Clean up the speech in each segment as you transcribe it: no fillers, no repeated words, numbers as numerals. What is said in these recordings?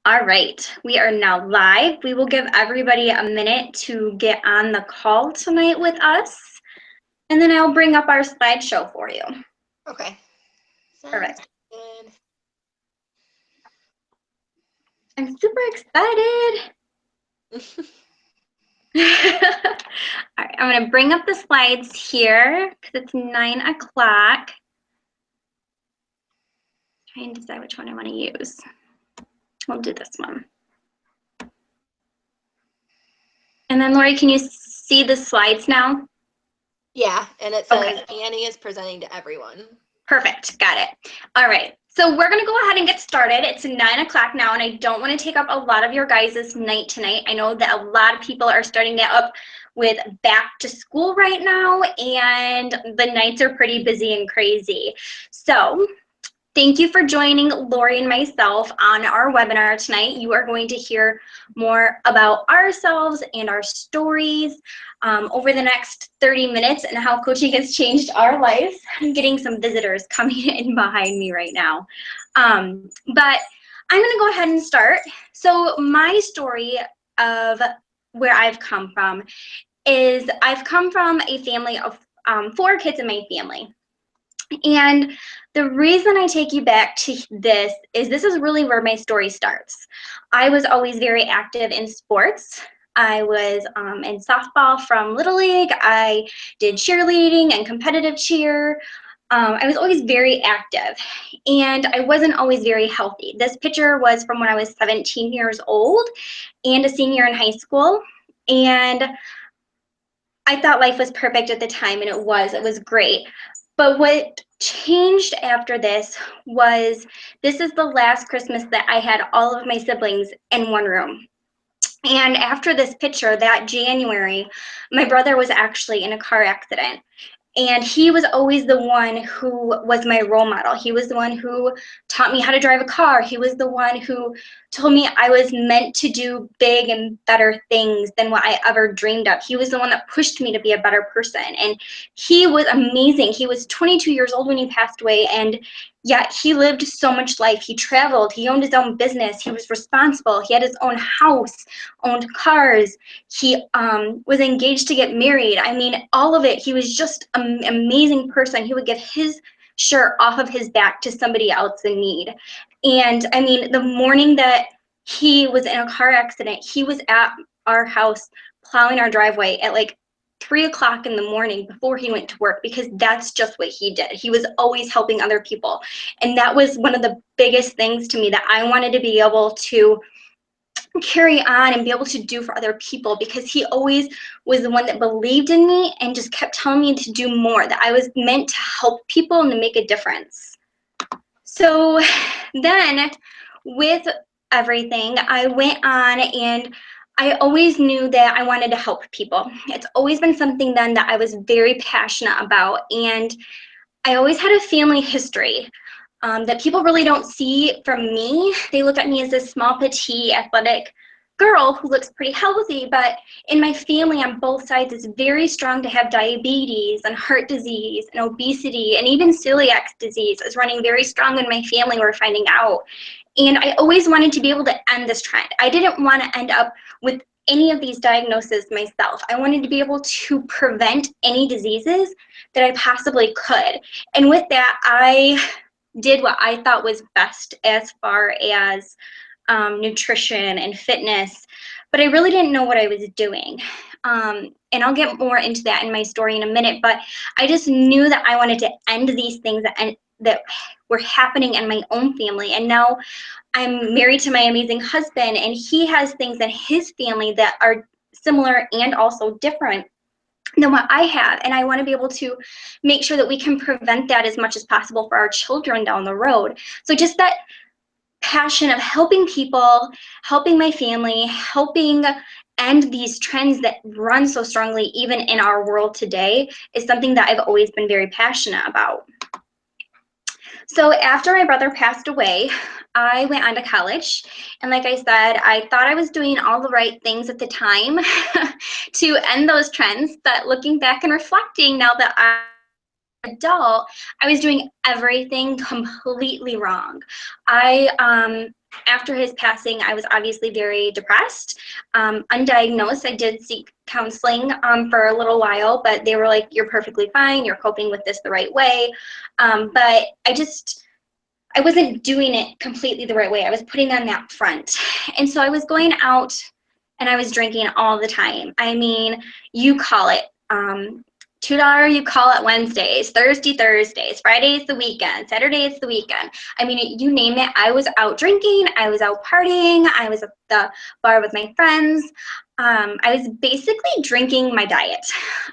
All right, we are now live. We will give everybody a minute to get on the call tonight with us, and then I'll bring up our slideshow for you. Okay. Perfect. Good. I'm super excited. All right, I'm going to bring up the slides here because it's 9 o'clock. Trying to decide which one I want to use. We'll do this one. And then, Lori, can you see the slides now? Yeah, and it says Annie is presenting to everyone. Perfect, got it. All right, so we're gonna go ahead and get started. It's 9 o'clock now, and I don't wanna take up a lot of your guys' night tonight. I know that a lot of people are starting to get up with back to school right now, and the nights are pretty busy and crazy. So, thank you for joining Lori and myself on our webinar tonight. You are going to hear more about ourselves and our stories over the next 30 minutes and how coaching has changed our lives. I'm getting some visitors coming in behind me right now. But I'm gonna go ahead and start. So my story of where I've come from is I've come from a family of 4 kids in my family. And the reason I take you back to this is really where my story starts. I was always very active in sports. I was in softball from Little League. I did cheerleading and competitive cheer. I was always very active, and I wasn't always very healthy. This picture was from when I was 17 years old and a senior in high school. And I thought life was perfect at the time, and it was great. But what changed after this was this is the last Christmas that I had all of my siblings in one room. And after this picture, that January, my brother was actually in a car accident. And he was always the one who was my role model. He was the one who taught me how to drive a car. He was the one who told me I was meant to do big and better things than what I ever dreamed of. He was the one that pushed me to be a better person. And he was amazing. He was 22 years old when he passed away, and yet he lived so much life. He traveled. He owned his own business. He was responsible. He had his own house, owned cars. He was engaged to get married. I mean, all of it. He was just an amazing person. He would give his shirt off of his back to somebody else in need. And I mean, the morning that he was in a car accident, he was at our house plowing our driveway at like 3 o'clock in the morning before he went to work, because that's just what he did. He was always helping other people. And that was one of the biggest things to me that I wanted to be able to carry on and be able to do for other people, because he always was the one that believed in me and just kept telling me to do more, that I was meant to help people and to make a difference. So then with everything, I went on, and I always knew that I wanted to help people. It's always been something then that I was very passionate about, and I always had a family history that people really don't see from me. They look at me as this small, petite, athletic girl who looks pretty healthy, but in my family on both sides, it's very strong to have diabetes and heart disease and obesity, and even celiac disease is running very strong in my family, we're finding out. And I always wanted to be able to end this trend. I didn't want to end up with any of these diagnoses myself. I wanted to be able to prevent any diseases that I possibly could. And with that, I did what I thought was best as far as nutrition and fitness, but I really didn't know what I was doing. And I'll get more into that in my story in a minute, but I just knew that I wanted to end these things that were happening in my own family. And now I'm married to my amazing husband, and he has things in his family that are similar and also different than what I have. And I want to be able to make sure that we can prevent that as much as possible for our children down the road. So just that passion of helping people, helping my family, helping end these trends that run so strongly even in our world today is something that I've always been very passionate about. So after my brother passed away, I went on to college. And like I said, I thought I was doing all the right things at the time to end those trends. But looking back and reflecting now that I'm an adult, I was doing everything completely wrong. I after his passing, I was obviously very depressed, undiagnosed. I did seek counseling for a little while, but they were like, you're perfectly fine. You're coping with this the right way. But I wasn't doing it completely the right way. I was putting on that front. And so I was going out and I was drinking all the time. I mean, you call it $2, you call it Wednesdays, Thursdays, Fridays the weekend, Saturdays the weekend. I mean, you name it. I was out drinking, I was out partying, I was at the bar with my friends. I was basically drinking my diet.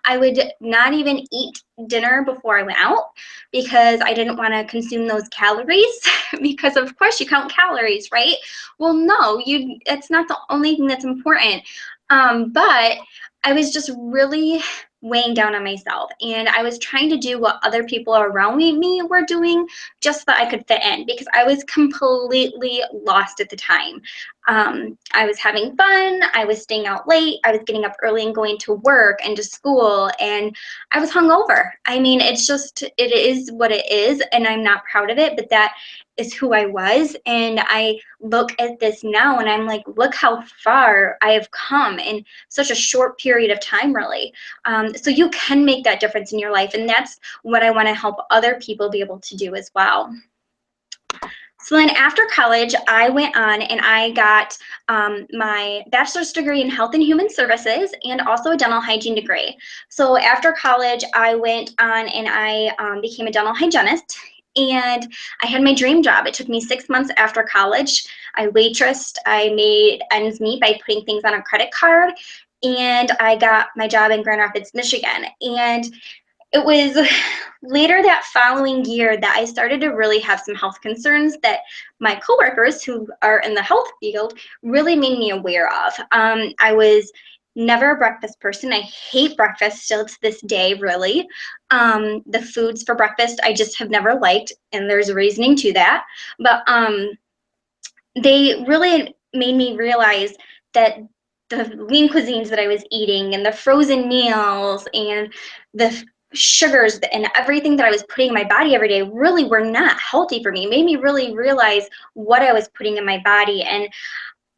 I would not even eat dinner before I went out because I didn't want to consume those calories because of course you count calories, right? Well, no, it's not the only thing that's important. But I was just really weighing down on myself, and I was trying to do what other people around me were doing just so that I could fit in, because I was completely lost at the time. I was having fun, I was staying out late, I was getting up early and going to work and to school, and I was hungover. I mean, it is what it is, and I'm not proud of it, but that is who I was. And I look at this now and I'm like, look how far I have come in such a short period of time, really. So you can make that difference in your life, and that's what I want to help other people be able to do as well. So then after college, I went on and I got my bachelor's degree in health and human services and also a dental hygiene degree. So after college, I went on and I became a dental hygienist, and I had my dream job. It took me 6 months after college. I waitressed, I made ends meet by putting things on a credit card, and I got my job in Grand Rapids, Michigan. And it was later that following year that I started to really have some health concerns that my coworkers who are in the health field really made me aware of. I was never a breakfast person. I hate breakfast still to this day, really. The foods for breakfast I just have never liked, and there's a reasoning to that. But they really made me realize that the lean cuisines that I was eating and the frozen meals and the sugars and everything that I was putting in my body every day really were not healthy for me. It made me really realize what I was putting in my body. And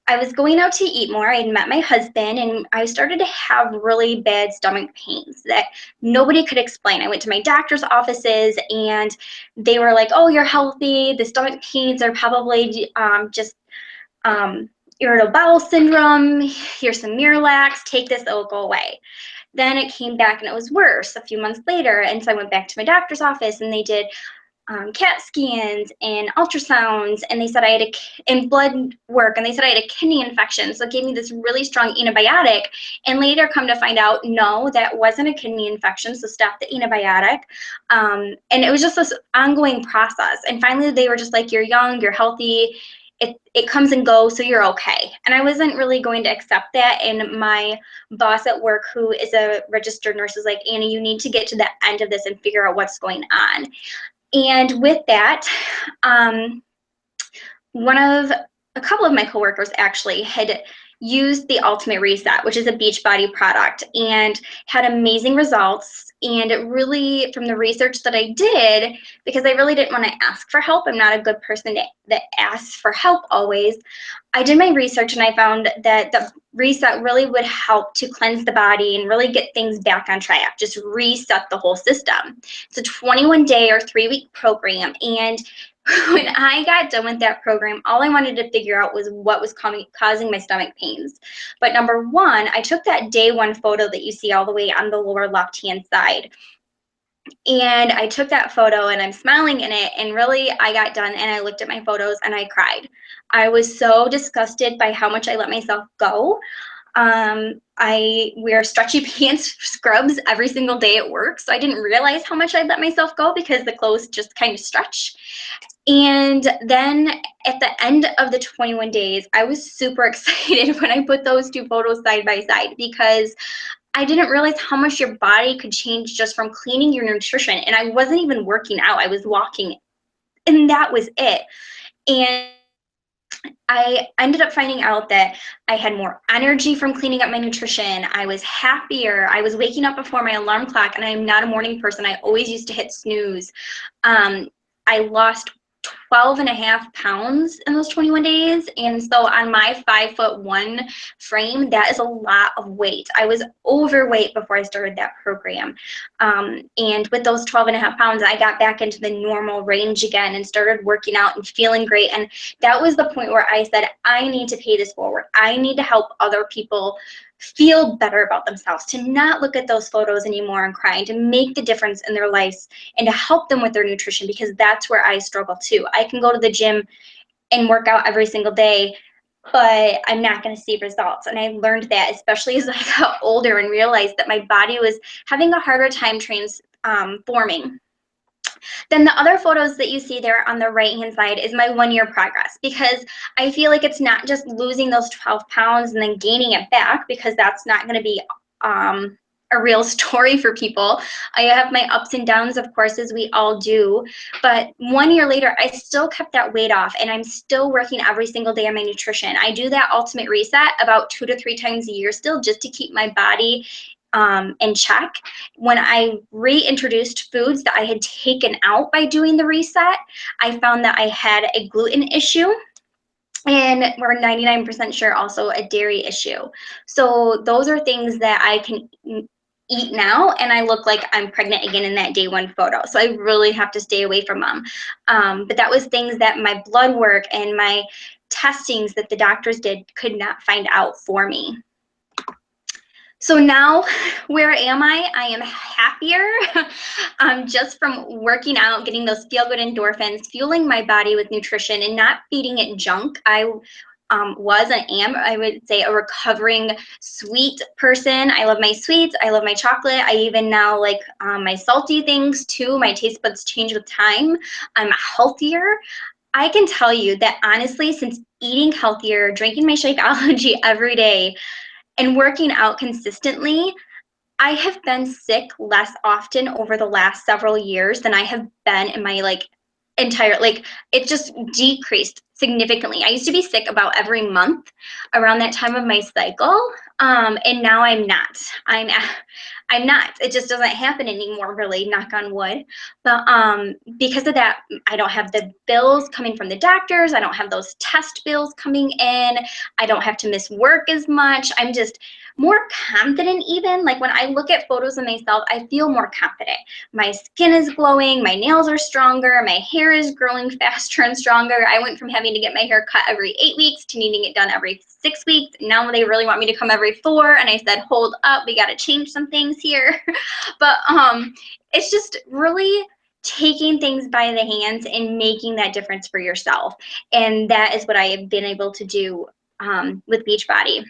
I was going out to eat more. I had met my husband, and I started to have really bad stomach pains that nobody could explain. I went to my doctor's offices, and they were like, oh, you're healthy. The stomach pains are probably just irritable bowel syndrome. Here's some Miralax. Take this, it'll go away. Then it came back and it was worse a few months later. And so I went back to my doctor's office, and they did CAT scans and ultrasounds, and they said I had and blood work, and they said I had a kidney infection. So it gave me this really strong antibiotic, and later come to find out, no, that wasn't a kidney infection, so stop the antibiotic. And it was just this ongoing process. And finally they were just like, you're young, you're healthy, it comes and goes, so you're okay. And I wasn't really going to accept that. And my boss at work, who is a registered nurse, was like, Annie, you need to get to the end of this and figure out what's going on. And with that, a couple of my coworkers actually had used the Ultimate Reset, which is a Beachbody product, and had amazing results. And it really, from the research that I did, because I really didn't want to ask for help, I'm not a good person that asks for help always. I did my research, and I found that the reset really would help to cleanse the body and really get things back on track, just reset the whole system. It's a 21-day or 3-week program, and when I got done with that program, all I wanted to figure out was what was causing my stomach pains. But number one, I took that day one photo that you see all the way on the lower left-hand side. And I took that photo, and I'm smiling in it, and really I got done and I looked at my photos and I cried. I was so disgusted by how much I let myself go. I wear stretchy pants, scrubs every single day at work, so I didn't realize how much I let myself go because the clothes just kind of stretch. And then at the end of the 21 days, I was super excited when I put those two photos side by side, because I didn't realize how much your body could change just from cleaning your nutrition. And I wasn't even working out, I was walking, and that was it. And I ended up finding out that I had more energy from cleaning up my nutrition. I was happier. I was waking up before my alarm clock, and I'm not a morning person. I always used to hit snooze. I lost 12.5 pounds in those 21 days. And so on my 5'1" frame, that is a lot of weight. I was overweight before I started that program. And with those 12.5 pounds, I got back into the normal range again and started working out and feeling great. And that was the point where I said, I need to pay this forward. I need to help other people feel better about themselves, to not look at those photos anymore and cry, and to make the difference in their lives and to help them with their nutrition, because that's where I struggle too. I can go to the gym and work out every single day, but I'm not going to see results. And I learned that, especially as I got older and realized that my body was having a harder time transforming. Then the other photos that you see there on the right-hand side is my 1-year progress, because I feel like it's not just losing those 12 pounds and then gaining it back, because that's not going to be a real story for people. I have my ups and downs, of course, as we all do. But 1 year later, I still kept that weight off, and I'm still working every single day on my nutrition. I do that ultimate reset about 2 to 3 times a year still, just to keep my body in check. When I reintroduced foods that I had taken out by doing the reset, I found that I had a gluten issue, and we're 99% sure also a dairy issue. So those are things that I can eat now, and I look like I'm pregnant again in that day 1 photo. So I really have to stay away from them. But that was things that my blood work and my testings that the doctors did could not find out for me. So now, where am I? I am happier just from working out, getting those feel-good endorphins, fueling my body with nutrition, and not feeding it junk. I was and am, I would say, a recovering sweet person. I love my sweets. I love my chocolate. I even now like my salty things too. My taste buds change with time. I'm healthier. I can tell you that honestly, since eating healthier, drinking my Shakeology every day, and working out consistently, I have been sick less often over the last several years than I have been in my entire, it just decreased significantly. I used to be sick about every month around that time of my cycle, and now I'm not. I'm not. It just doesn't happen anymore, really, knock on wood. But because of that, I don't have the bills coming from the doctors. I don't have those test bills coming in. I don't have to miss work as much. I'm just more confident even. Like when I look at photos of myself, I feel more confident. My skin is glowing, my nails are stronger, my hair is growing faster and stronger. I went from having to get my hair cut every 8 weeks to needing it done every 6 weeks. Now they really want me to come every 4, and I said, hold up, we got to change some things here. But it's just really taking things by the hands and making that difference for yourself. And that is what I have been able to do with Beachbody.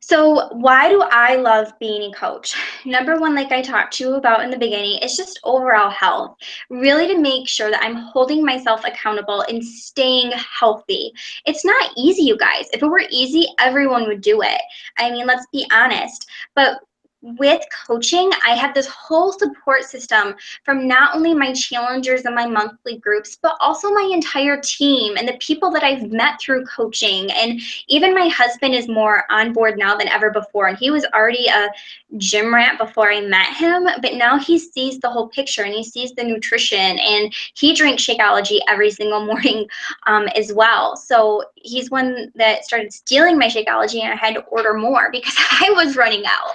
So why do I love being a coach? Number one, like I talked to you about in the beginning, is just overall health. Really to make sure that I'm holding myself accountable and staying healthy. It's not easy, you guys. If it were easy, everyone would do it. I mean, let's be honest. But with coaching, I have this whole support system from not only my challengers and my monthly groups, but also my entire team and the people that I've met through coaching. And even my husband is more on board now than ever before. And he was already a gym rat before I met him, but now he sees the whole picture and he sees the nutrition, and he drinks Shakeology every single morning as well. So he's one that started stealing my Shakeology, and I had to order more because I was running out.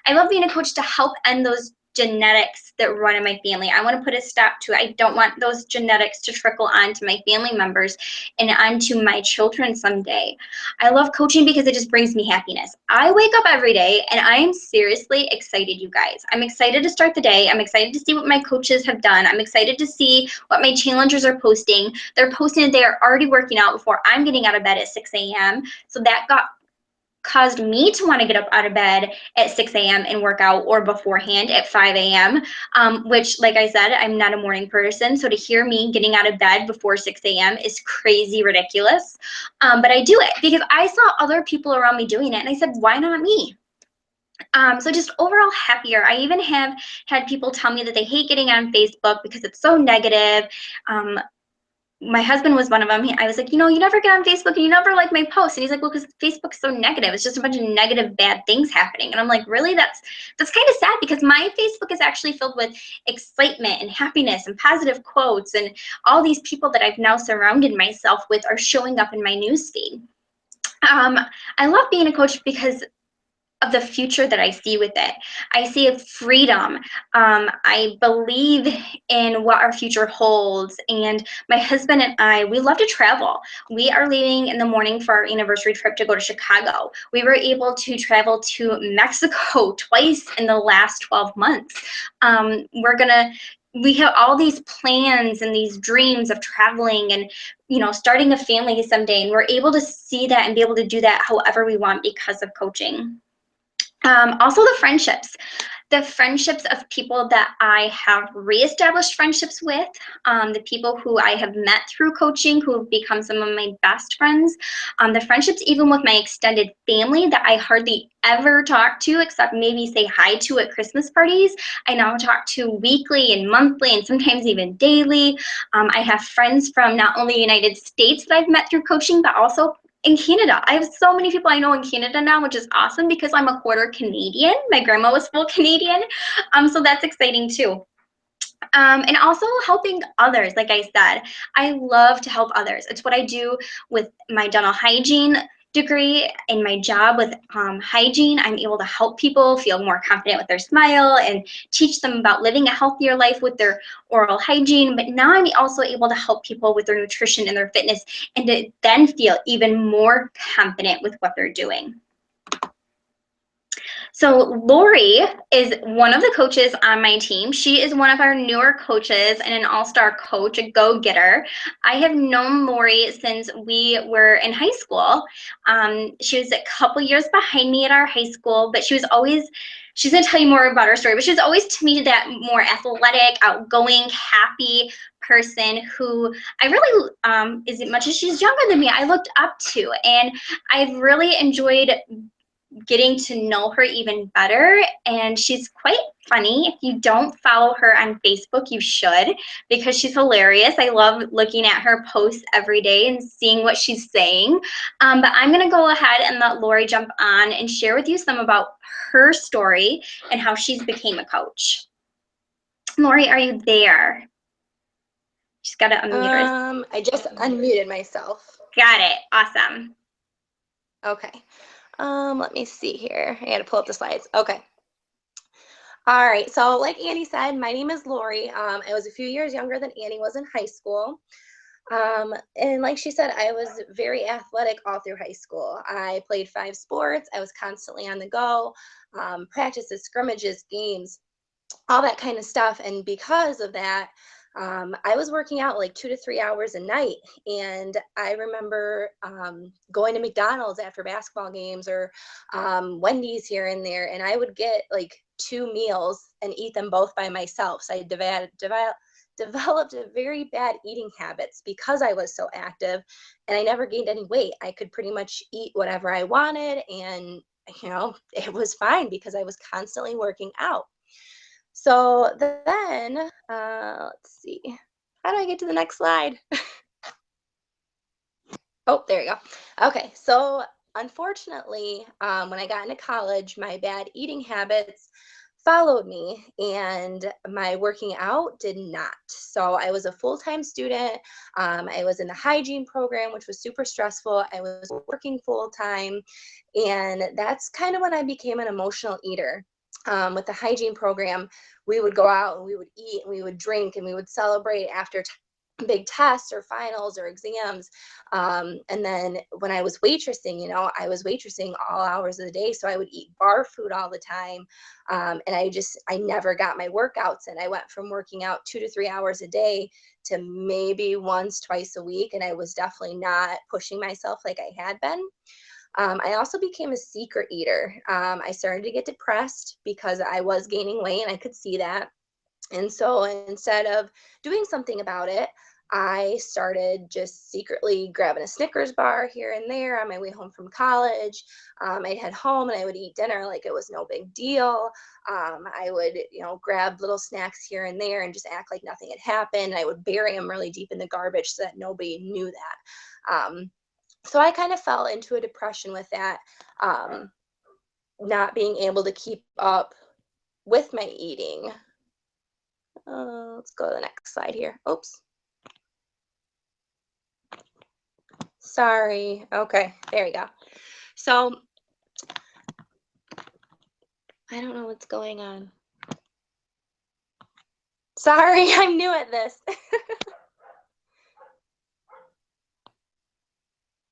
I love being a coach to help end those genetics that run in my family. I want to put a stop to it. I don't want those genetics to trickle onto my family members and onto my children someday. I love coaching because it just brings me happiness. I wake up every day and I am seriously excited, you guys. I'm excited to start the day. I'm excited to see what my coaches have done. I'm excited to see what my challengers are posting. They're posting that they are already working out before I'm getting out of bed at 6 a.m. So that caused me to want to get up out of bed at 6 a.m. and work out, or beforehand at 5 a.m., which, like I said, I'm not a morning person. So to hear me getting out of bed before 6 a.m. is crazy ridiculous. But I do it because I saw other people around me doing it, and I said, why not me? So just overall happier. I even have had people tell me that they hate getting on Facebook because it's so negative. my husband was one of them. I was like, you know, you never get on Facebook and you never like my posts. And he's like, well, because Facebook's so negative. It's just a bunch of negative, bad things happening. And I'm like, really? That's kind of sad, because my Facebook is actually filled with excitement and happiness and positive quotes. And all these people that I've now surrounded myself with are showing up in my newsfeed. I love being a coach because of the future that I see with it. I see a freedom. I believe in what our future holds. And my husband and I, we love to travel. We are leaving in the morning for our anniversary trip to go to Chicago. We were able to travel to Mexico twice in the last 12 months. We have all these plans and these dreams of traveling and, you know, starting a family someday. And we're able to see that and be able to do that however we want because of coaching. Also the friendships of people that I have reestablished friendships with, the people who I have met through coaching, who have become some of my best friends, the friendships even with my extended family that I hardly ever talk to except maybe say hi to at Christmas parties. I now talk to weekly and monthly and sometimes even daily. I have friends from not only the United States that I've met through coaching, but also in Canada. I have so many people I know in Canada now, which is awesome because I'm a quarter Canadian. My grandma was full Canadian. So that's exciting too. And also helping others. Like I said, I love to help others. It's what I do with my dental hygiene degree. In my job with hygiene, I'm able to help people feel more confident with their smile and teach them about living a healthier life with their oral hygiene. But now I'm also able to help people with their nutrition and their fitness, and to then feel even more confident with what they're doing. So Lori is one of the coaches on my team. She is one of our newer coaches and an all-star coach, a go-getter. I have known Lori since we were in high school. She was a couple years behind me at our high school, but she's going to tell you more about her story, but she's always, to me, that more athletic, outgoing, happy person who I really, as much as she's younger than me, I looked up to. And I've really enjoyed getting to know her even better. And she's quite funny. If you don't follow her on Facebook, you should, because she's hilarious. I love looking at her posts every day and seeing what she's saying. But I'm going to go ahead and let Lori jump on and share with you some about her story and how she's became a coach. Lori, are you there? She's got to unmute herself. I just unmuted myself. Got it. Awesome. Okay. Let me see here. I got to pull up the slides. Okay. All right. So like Annie said, my name is Lori. I was a few years younger than Annie was in high school. And like she said, I was very athletic all through high school. I played 5 sports. I was constantly on the go, practices, scrimmages, games, all that kind of stuff. And because of that, I was working out like 2 to 3 hours a night. And I remember going to McDonald's after basketball games, or Wendy's here and there. And I would get like 2 meals and eat them both by myself. So I developed a very bad eating habits because I was so active, and I never gained any weight. I could pretty much eat whatever I wanted, and it was fine because I was constantly working out. So then, let's see, how do I get to the next slide? Oh, there you go. Okay, so unfortunately, when I got into college, my bad eating habits followed me, and my working out did not. So I was a full-time student. I was in the hygiene program, which was super stressful. I was working full-time, and that's kind of when I became an emotional eater. With the hygiene program, we would go out and we would eat and we would drink and we would celebrate after big tests or finals or exams. And then when I was waitressing, I was waitressing all hours of the day. So I would eat bar food all the time. And I never got my workouts in. I went from working out 2 to 3 hours a day to maybe once, twice a week. And I was definitely not pushing myself like I had been. I also became a secret eater. I started to get depressed because I was gaining weight and I could see that. And so instead of doing something about it, I started just secretly grabbing a Snickers bar here and there on my way home from college. I'd head home and I would eat dinner like it was no big deal. I would, grab little snacks here and there and just act like nothing had happened. I would bury them really deep in the garbage so that nobody knew that. So I kind of fell into a depression with that, not being able to keep up with my eating. Let's go to the next slide here. Oops. Sorry. Okay, there we go. So I don't know what's going on. Sorry, I'm new at this.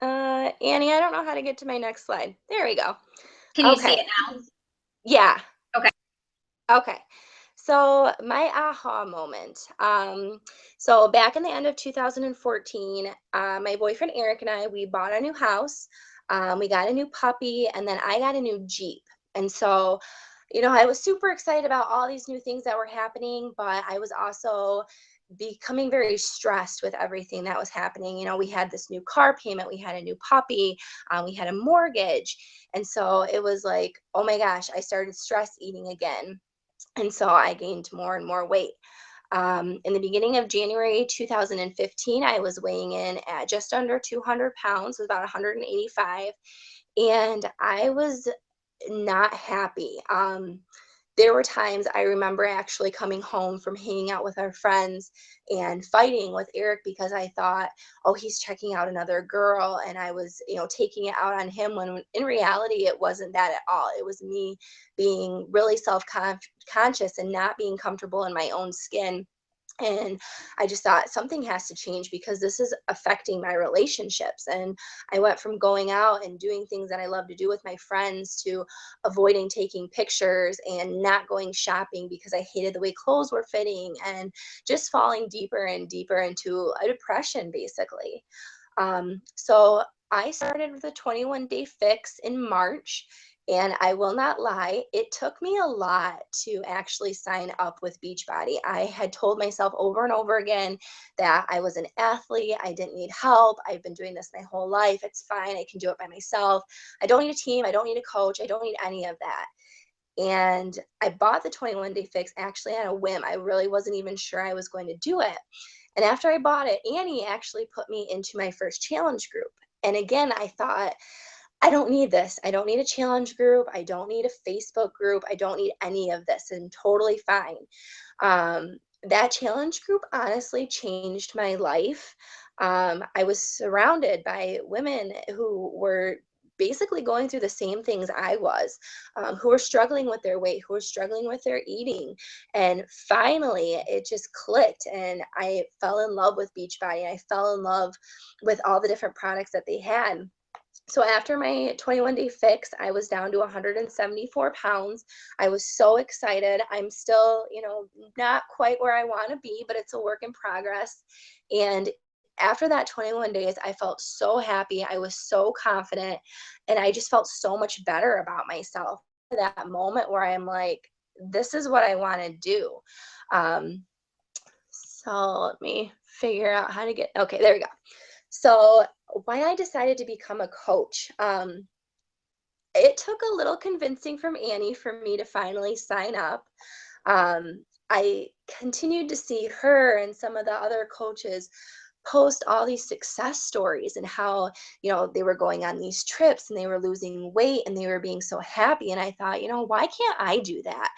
Annie, I don't know how to get to my next slide. There we go. Can you see it now? Yeah. Okay. Okay. So my aha moment. So back in the end of 2014, my boyfriend Eric and I, we bought a new house. We got a new puppy, and then I got a new Jeep. And so, I was super excited about all these new things that were happening, but I was also becoming very stressed with everything that was happening. We had this new car payment, we had a new puppy, we had a mortgage. And so it was like, oh my gosh, I started stress eating again. And so I gained more and more weight. In the beginning of January 2015, I was weighing in at just under 200 pounds, about 185, and I was not happy. There were times I remember actually coming home from hanging out with our friends and fighting with Eric because I thought, oh, he's checking out another girl. And I was, taking it out on him when in reality, it wasn't that at all. It was me being really self-conscious and not being comfortable in my own skin. And I just thought something has to change because this is affecting my relationships. And I went from going out and doing things that I love to do with my friends to avoiding taking pictures and not going shopping because I hated the way clothes were fitting, and just falling deeper and deeper into a depression, basically. So I started with a 21-day fix in March. And I will not lie, it took me a lot to actually sign up with Beachbody. I had told myself over and over again that I was an athlete, I didn't need help, I've been doing this my whole life, it's fine, I can do it by myself. I don't need a team, I don't need a coach, I don't need any of that. And I bought the 21-day fix actually on a whim. I really wasn't even sure I was going to do it. And after I bought it, Annie actually put me into my first challenge group. And again, I thought, I don't need this. I don't need a challenge group. I don't need a Facebook group. I don't need any of this. I'm totally fine. That challenge group honestly changed my life. I was surrounded by women who were basically going through the same things I was, who were struggling with their weight, who were struggling with their eating. And finally, it just clicked, and I fell in love with Beachbody. I fell in love with all the different products that they had. So after my 21-day fix, I was down to 174 pounds. I was so excited. I'm still, not quite where I want to be, but it's a work in progress. And after that 21 days, I felt so happy. I was so confident, and I just felt so much better about myself. That moment where I'm like, this is what I want to do. So let me figure out how to get, okay, there we go. So why I decided to become a coach. It took a little convincing from Annie for me to finally sign up. I continued to see her and some of the other coaches post all these success stories and how, they were going on these trips and they were losing weight and they were being so happy. And I thought, why can't I do that?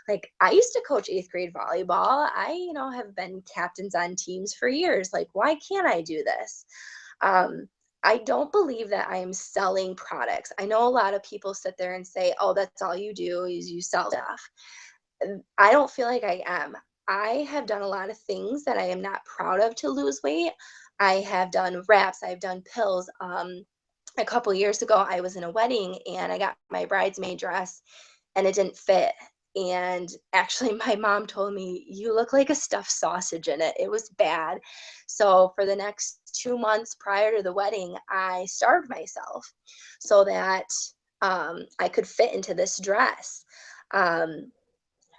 Like, I used to coach 8th grade volleyball. I, have been captains on teams for years. Like, why can't I do this? I don't believe that I'm selling products. I know a lot of people sit there and say, oh, that's all you do is you sell stuff. I don't feel like I am. I have done a lot of things that I am not proud of to lose weight. I have done wraps, I've done pills. A couple years ago, I was in a wedding and I got my bridesmaid dress and it didn't fit. And actually, my mom told me, you look like a stuffed sausage in it. It was bad. So for the next 2 months prior to the wedding, I starved myself so that I could fit into this dress.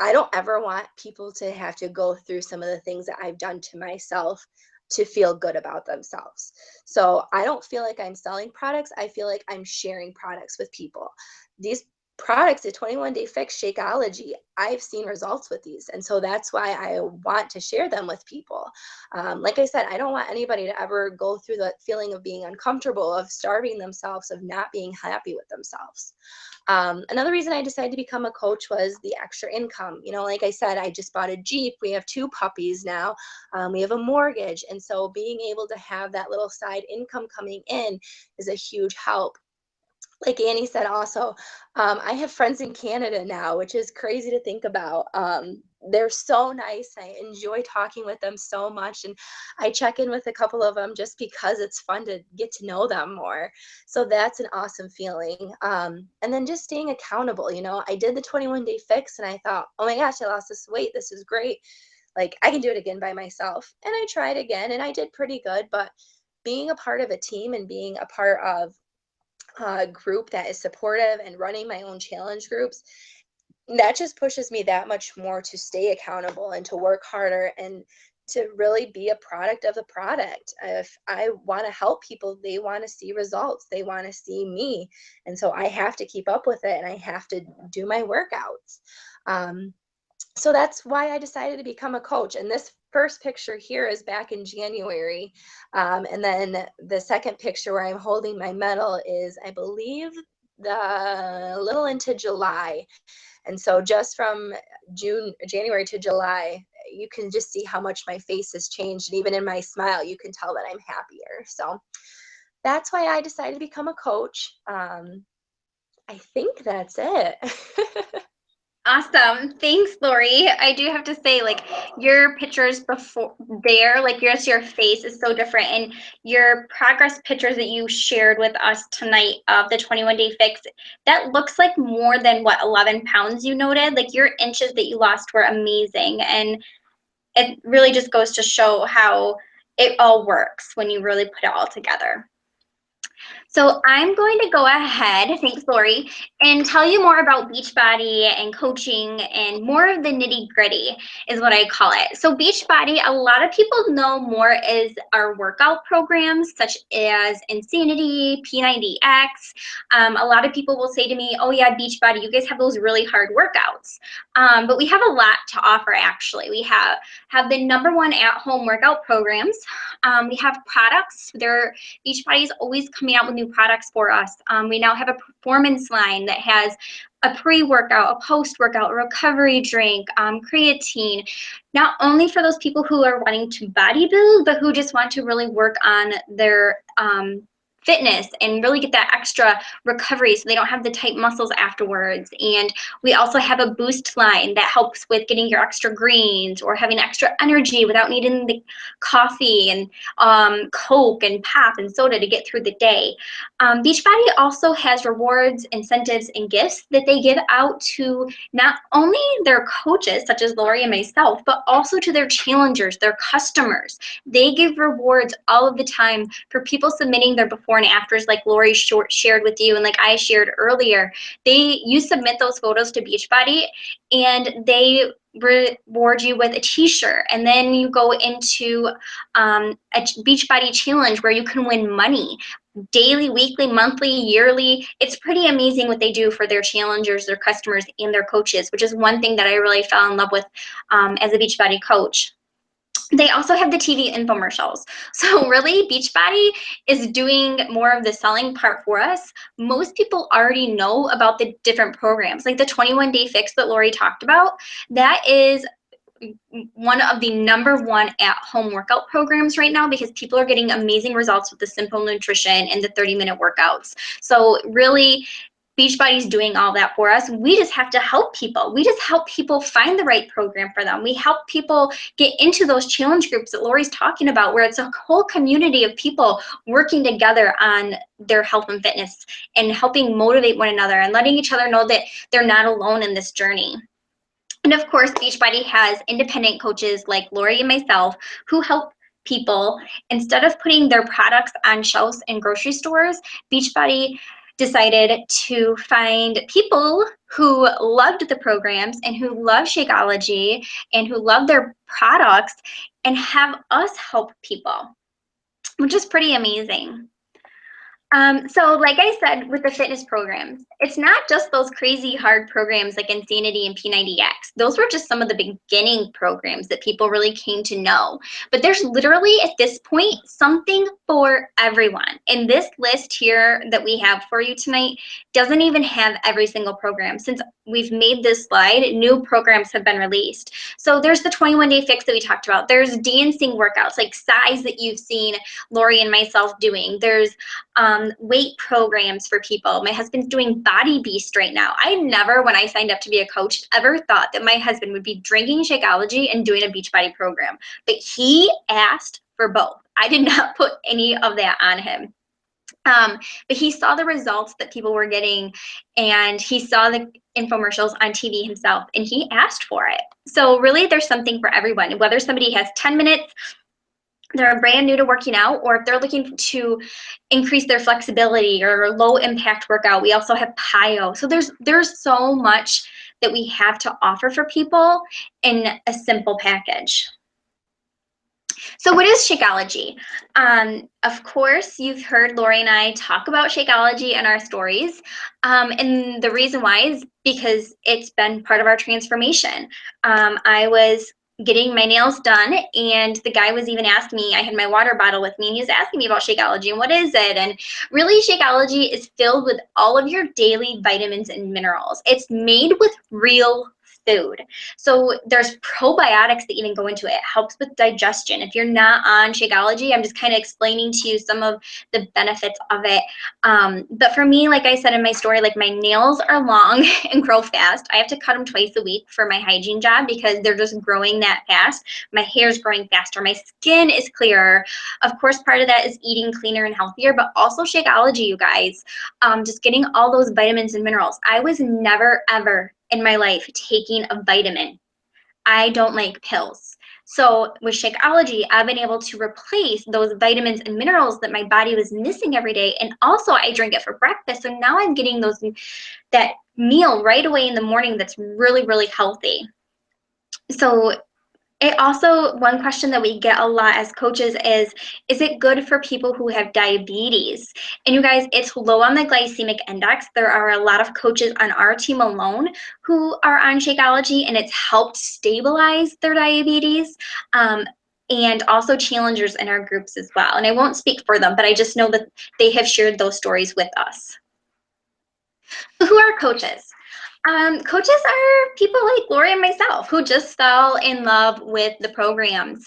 I don't ever want people to have to go through some of the things that I've done to myself to feel good about themselves. So I don't feel like I'm selling products. I feel like I'm sharing products with people. These products, the 21 Day Fix, Shakeology, I've seen results with these. And so that's why I want to share them with people. Like I said, I don't want anybody to ever go through the feeling of being uncomfortable, of starving themselves, of not being happy with themselves. Another reason I decided to become a coach was the extra income. You know, like I said, I just bought a Jeep. We have 2 puppies now. We have a mortgage. And so being able to have that little side income coming in is a huge help. Like Annie said also, I have friends in Canada now, which is crazy to think about. They're so nice. I enjoy talking with them so much. And I check in with a couple of them just because it's fun to get to know them more. So that's an awesome feeling. And then just staying accountable. You know, I did the 21 Day Fix and I thought, oh my gosh, I lost this weight. This is great. Like I can do it again by myself. And I tried again and I did pretty good. But being a part of a team and being a part of a group that is supportive and running my own challenge groups, that just pushes me that much more to stay accountable and to work harder and to really be a product of the product. If I want to help people, they want to see results, they want to see me. And so I have to keep up with it and I have to do my workouts. So that's why I decided to become a coach. And this first picture here is back in January. And then the second picture where I'm holding my medal is, I believe, a little into July. And so just from January to July, you can just see how much my face has changed. And even in my smile, you can tell that I'm happier. So that's why I decided to become a coach. I think that's it. Awesome. Thanks, Lori. I do have to say, like, your pictures before there, like your face is so different. And your progress pictures that you shared with us tonight of the 21 Day Fix, that looks like more than what, 11 pounds you noted? Like your inches that you lost were amazing. And it really just goes to show how it all works when you really put it all together. So I'm going to go ahead, thanks Lori, and tell you more about Beachbody and coaching and more of the nitty gritty is what I call it. So Beachbody, a lot of people know more as our workout programs such as Insanity, P90X. A lot of people will say to me, oh yeah, Beachbody, you guys have those really hard workouts. But we have a lot to offer actually. We have the #1 at-home workout programs. We have products. Beachbody is always coming out with new products for us. We now have a performance line that has a pre-workout, a post-workout, a recovery drink, creatine, not only for those people who are wanting to bodybuild, but who just want to really work on their fitness and really get that extra recovery so they don't have the tight muscles afterwards. And we also have a boost line that helps with getting your extra greens or having extra energy without needing the coffee and Coke and pop and soda to get through the day. Beachbody also has rewards, incentives, and gifts that they give out to not only their coaches, such as Lori and myself, but also to their challengers, their customers. They give rewards all of the time for people submitting their before and afters, like Lori shared with you and like I shared earlier. You submit those photos to Beachbody and they reward you with a t-shirt, and then you go into a Beachbody challenge where you can win money daily, weekly, monthly, yearly. It's pretty amazing what they do for their challengers, their customers, and their coaches, which is one thing that I really fell in love with as a Beachbody coach. They also have the TV infomercials. So really, Beachbody is doing more of the selling part for us. Most people already know about the different programs, like the 21 Day Fix that Lori talked about. That is one of the #1 at-home workout programs right now because people are getting amazing results with the simple nutrition and the 30-minute workouts. So really, Beachbody's doing all that for us. We just have to help people. We just help people find the right program for them. We help people get into those challenge groups that Lori's talking about, where it's a whole community of people working together on their health and fitness and helping motivate one another and letting each other know that they're not alone in this journey. And of course, Beachbody has independent coaches like Lori and myself who help people. Instead of putting their products on shelves in grocery stores, Beachbody decided to find people who loved the programs and who love Shakeology and who love their products and have us help people, which is pretty amazing. So like I said, with the fitness programs, it's not just those crazy hard programs like Insanity and P90X. Those were just some of the beginning programs that people really came to know. But there's literally at this point something for everyone. And this list here that we have for you tonight doesn't even have every single program. Since we've made this slide, new programs have been released. So there's the 21-day fix that we talked about. There's dancing workouts like size that you've seen Lori and myself doing. There's weight programs for people. My husband's doing Body Beast right now. I never, when I signed up to be a coach, ever thought that my husband would be drinking Shakeology and doing a Beachbody program. But he asked for both. I did not put any of that on him. But he saw the results that people were getting, and he saw the infomercials on TV himself, and he asked for it. So really, there's something for everyone. Whether somebody has 10 minutes, they're brand new to working out, or if they're looking to increase their flexibility or low impact workout, we also have PiYo. So there's so much that we have to offer for people in a simple package. So what is Shakeology? Of course, you've heard Lori and I talk about Shakeology in our stories. And the reason why is because it's been part of our transformation. I was getting my nails done, and the guy was even asking me, I had my water bottle with me, and he was asking me about Shakeology and what is it? And really, Shakeology is filled with all of your daily vitamins and minerals. It's made with real food. So there's probiotics that even go into it. It helps with digestion. If you're not on Shakeology, I'm just kind of explaining to you some of the benefits of it. But for me, like I said in my story, like my nails are long and grow fast. I have to cut them twice a week for my hygiene job because they're just growing that fast. My hair's growing faster. My skin is clearer. Of course, part of that is eating cleaner and healthier, but also Shakeology, you guys. Just getting all those vitamins and minerals. I was never, ever in my life taking a vitamin. I don't like pills. So with Shakeology, I've been able to replace those vitamins and minerals that my body was missing every day. And also I drink it for breakfast. So now I'm getting that meal right away in the morning that's really, really healthy. So it also, one question that we get a lot as coaches is it good for people who have diabetes? And you guys, it's low on the glycemic index. There are a lot of coaches on our team alone who are on Shakeology, and it's helped stabilize their diabetes. And also challengers in our groups as well. And I won't speak for them, but I just know that they have shared those stories with us. So who are coaches? Coaches are people like Lori and myself who just fell in love with the programs.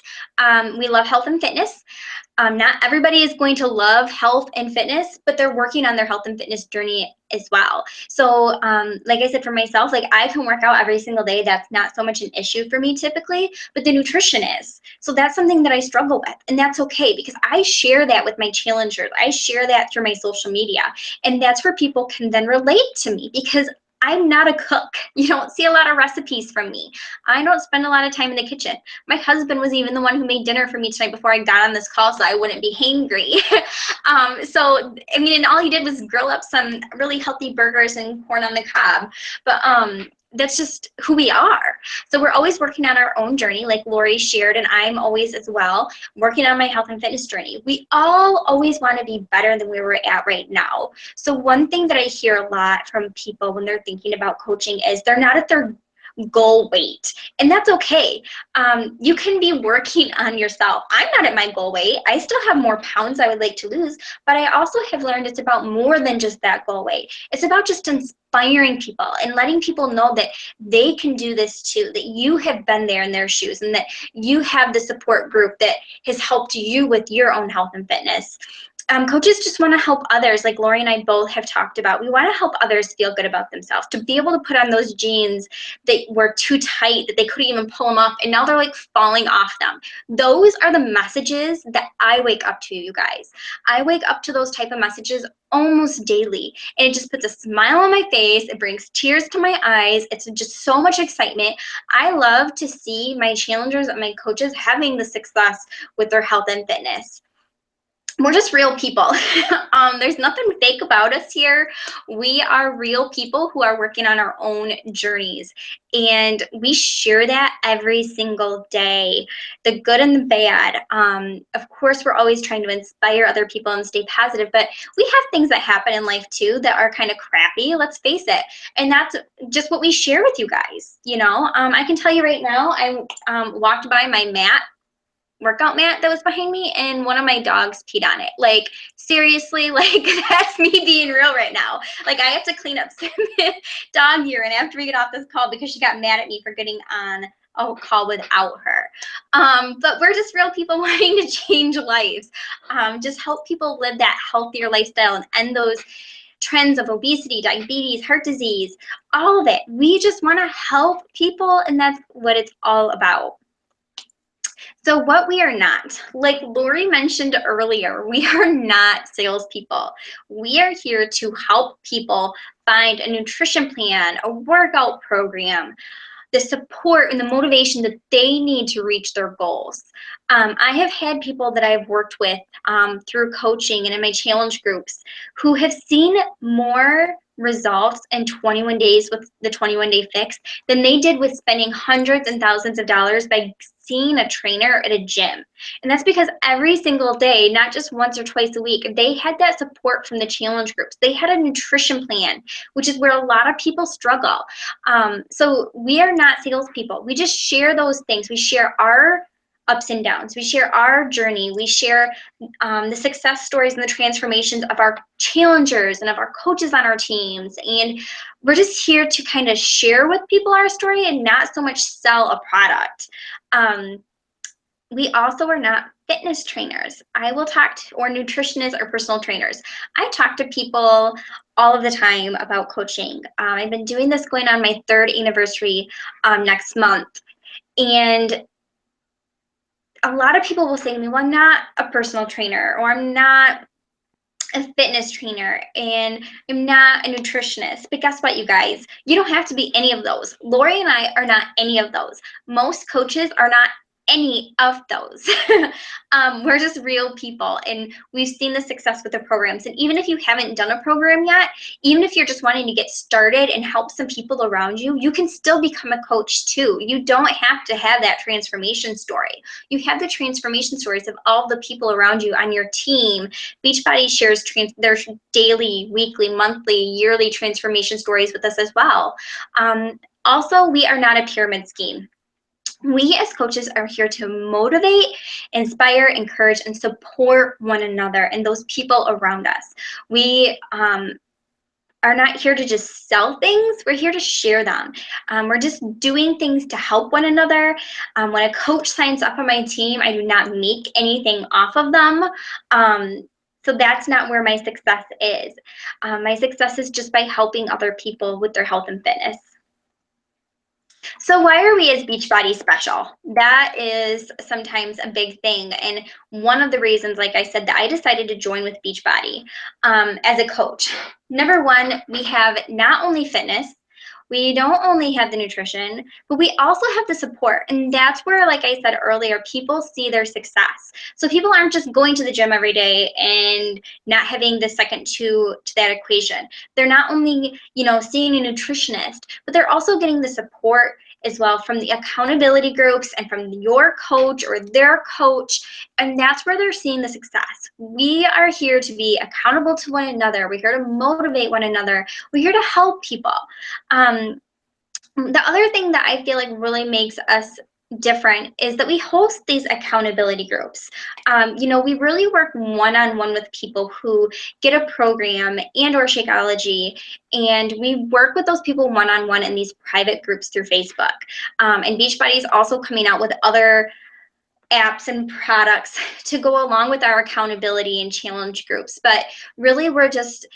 We love health and fitness. Not everybody is going to love health and fitness, but they're working on their health and fitness journey as well. So like I said, for myself, like I can work out every single day. That's not so much an issue for me typically, but the nutrition is. So that's something that I struggle with, and that's okay because I share that with my challengers. I share that through my social media, and that's where people can then relate to me because I'm not a cook. You don't see a lot of recipes from me. I don't spend a lot of time in the kitchen. My husband was even the one who made dinner for me tonight before I got on this call so I wouldn't be hangry. So, I mean, and all he did was grill up some really healthy burgers and corn on the cob. But that's just who we are. So we're always working on our own journey, like Lori shared, and I'm always as well working on my health and fitness journey. We all always want to be better than where we're at right now. So one thing that I hear a lot from people when they're thinking about coaching is they're not at their goal weight, and that's okay. You can be working on yourself. I'm not at my goal weight. I still have more pounds I would like to lose, but I also have learned it's about more than just that goal weight. It's about just inspiring people and letting people know that they can do this too, that you have been there in their shoes and that you have the support group that has helped you with your own health and fitness. Coaches just want to help others, like Lori and I both have talked about. We want to help others feel good about themselves, to be able to put on those jeans that were too tight, that they couldn't even pull them up, and now they're like falling off them. Those are the messages that I wake up to, you guys. I wake up to those type of messages almost daily, and it just puts a smile on my face. It brings tears to my eyes. It's just so much excitement. I love to see my challengers and my coaches having the success with their health and fitness. we're just real people. There's nothing fake about us here. We are real people who are working on our own journeys. And we share that every single day, the good and the bad. Of course, we're always trying to inspire other people and stay positive, but we have things that happen in life too that are kind of crappy, let's face it. And that's just what we share with you guys. I can tell you right now, I walked by my workout mat that was behind me, and one of my dogs peed on it. Like, seriously, like, that's me being real right now. Like, I have to clean up some dog urine after we get off this call because she got mad at me for getting on a call without her. But we're just real people wanting to change lives, just help people live that healthier lifestyle and end those trends of obesity, diabetes, heart disease, all of it. We just want to help people, and that's what it's all about. So what we are not, like Lori mentioned earlier, we are not salespeople. We are here to help people find a nutrition plan, a workout program, the support and the motivation that they need to reach their goals. I have had people that I've worked with through coaching and in my challenge groups who have seen more results in 21 days with the 21-day fix than they did with spending hundreds and thousands of dollars by seeing a trainer at a gym. And that's because every single day, not just once or twice a week, they had that support from the challenge groups. They had a nutrition plan, which is where a lot of people struggle. So we are not salespeople. We just share those things. We share our ups and downs. We share our journey. We share the success stories and the transformations of our challengers and of our coaches on our teams. And we're just here to kind of share with people our story and not so much sell a product. We also are not fitness trainers. I will talk to, or nutritionists or personal trainers. I talk to people all of the time about coaching. I've been doing this going on my 3rd anniversary next month. And a lot of people will say to me, well, I'm not a personal trainer, or I'm not a fitness trainer, and I'm not a nutritionist. But guess what, you guys? You don't have to be any of those. Lori and I are not any of those. Most coaches are not any of those. We're just real people, and we've seen the success with the programs. And even if you haven't done a program yet, even if you're just wanting to get started and help some people around you, you can still become a coach too. You don't have to have that transformation story. You have the transformation stories of all the people around you on your team. Beachbody shares their daily, weekly, monthly, yearly transformation stories with us as well. Also, we are not a pyramid scheme. We as coaches are here to motivate, inspire, encourage, and support one another and those people around us. We are not here to just sell things. We're here to share them. We're just doing things to help one another. When a coach signs up on my team, I do not make anything off of them. So that's not where my success is. My success is just by helping other people with their health and fitness. So why are we as Beachbody special? That is sometimes a big thing. And one of the reasons, like I said, that I decided to join with Beachbody as a coach. Number one, we have not only fitness, we don't only have the nutrition, but we also have the support. And that's where, like I said earlier, people see their success. So people aren't just going to the gym every day and not having the second to that equation. They're not only, seeing a nutritionist, but they're also getting the support as well from the accountability groups and from your coach or their coach. And that's where they're seeing the success. We are here to be accountable to one another. We're here to motivate one another. We're here to help people. The other thing that I feel like really makes us different is that we host these accountability groups. We really work one-on-one with people who get a program and or Shakeology, and we work with those people one-on-one in these private groups through Facebook. And Beachbody is also coming out with other apps and products to go along with our accountability and challenge groups. But really, we're just